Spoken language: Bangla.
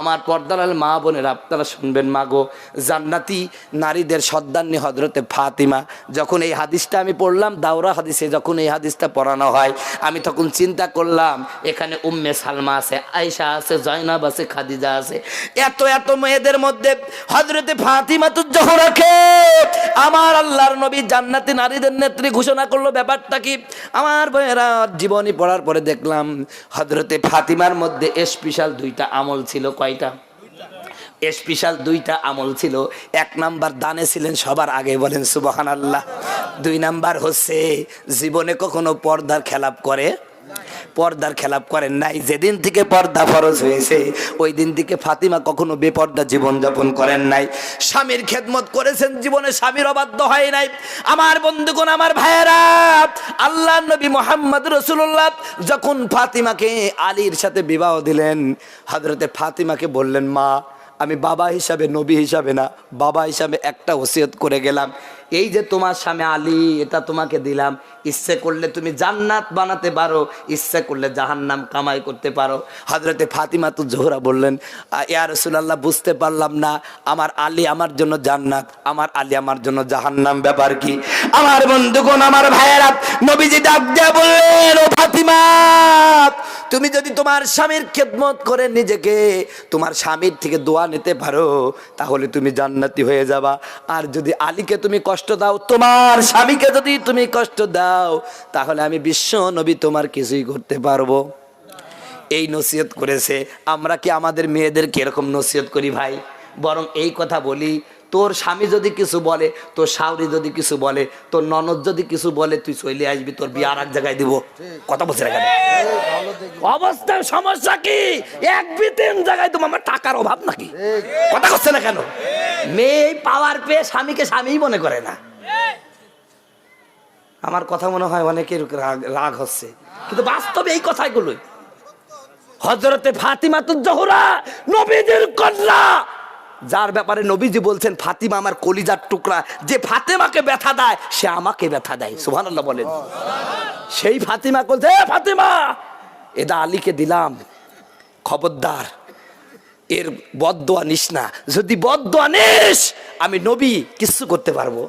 আমার পর্দার মা বোনেরা, আপনারা শুনবেন, মাগো জান্নাতি নারীদের সর্দান্নী হযরতে ফাতিমা। যখন এই হাদিসটা আমি পড়লাম দাওরা হাদিসে, যখন এই হাদিসটা পড়ানো হয়, আমি তখন চিন্তা করলাম এখানে উম্মে সালমা আছে, আয়েশা আছে, জয়নাব আছে, খাদিজা আছে, এত এত মেয়েদের মধ্যে হযরতে ফাতিমা তো জোহরাকে আমার আল্লাহর নবী জান্নাতি নারীদের নেত্রী ঘোষণা করলো। ব্যাপারটা কি? আমার বোনেরা, জীবনী পড়ার পরে দেখলাম হযরতে ফাতিমার মধ্যে স্পেশাল দুইটা আমল ছিল। কয়টা? স্পেশাল দুইটা আমল ছিল। এক নাম্বার, দানে ছিলেন সবার আগে, বলেন সুবহানাল্লাহ। দুই নাম্বার হচ্ছে জীবনে কখনো পর্দার খেলাপ করেন নাই। যেদিন থেকে পর্দা ফরজ হয়েছে ওই দিন থেকে ফাতিমা কখনো বেপর্দা জীবন যাপন করেন নাই। স্বামীর খেদমত করেছেন, জীবনে স্বামীর অবাধ্য হয় নাই। আমার বন্ধুগণ, আমার ভাইয়েরা, আল্লাহ নবী মুহাম্মদ রাসূলুল্লাহ যখন ফাতিমাকে আলীর সাথে বিবাহ দিলেন, হযরতে ফাতিমাকে বললেন, মা আমি বাবা হিসাবে, নবী হিসাবে না, বাবা হিসাবে একটা ওসিয়ত করে গেলাম, এই যে তোমার স্বামী আলী, এটা তোমাকে দিলাম, ইচ্ছে করলে তুমি জান্নাত বানাতে পারো, ইচ্ছে করলে জাহান্নাম কামাই করতে পারো। হযরতে ফাতিমা তো জোহরা বললেন, ইয়া রাসূলুল্লাহ বুঝতে পারলাম না, আমার আলী আমার জন্য জান্নাত, আমার আলী আমার জন্য জাহান্নাম, ব্যাপার কি? আমার বন্ধুগণ, আমার ভাইয়েরা, নবীজি ডাক দিয়ে বললেন, ও ফাতিমা, তুমি যদি তোমার স্বামীর খেদমত করে নিজেকে তোমার স্বামীর থেকে দোয়া নিতে পারো তাহলে তুমি জান্নাতি হয়ে যাবা। আর যদি আলীকে তুমি কষ্ট দাও, তোমার স্বামীকে যদি তুমি কষ্ট দাও, তাহলে আমি বিশ্ব নবী তোমার কিছুই করতে পারবো। এই নসিহত করেছে। আমরা কি আমাদের মেয়েদেরকে এরকম নসিহত করি ভাই? বরং এই কথা বলি, তোর স্বামী যদি কিছু বলে, তোর শাওরি যদি কিছু বলে, তোর ননদ যদি কিছু বলে, তুই চলে আসবি, তোর বিয়ে আর এক জায়গায় দিব। কথা বলছে না কেন? অবস্থার সমস্যা কি? এক বি তিন জায়গায় তুমি, আমার টাকার অভাব নাকি? কথা বলছে না কেন? মেয়ে পাওয়ার পেয়ে স্বামীকে স্বামীই মনে করে না। আমার কথা মনে হয় অনেকের রাগ হচ্ছে, কিন্তু বাস্তবে এই কথাগুলোই। হযরতে ফাতিমাতুজ জোহরা নবীজির কন্যা, যার ব্যাপারে নবীজি বলছেন ফাতিমা আমার কলিজার টুকরা, যে ফাতিমাকে ব্যথা দেয় সে আমাকে ব্যথা দেয়। সুবহানাল্লাহ বলেন। সেই ফাতিমা বলছে, ফাতিমা এটা আলীকে দিলাম, খবরদার এর বদদোয়া নিস না, যদি বদদোয়া নিস আমি নবী কিছু করতে পারবো।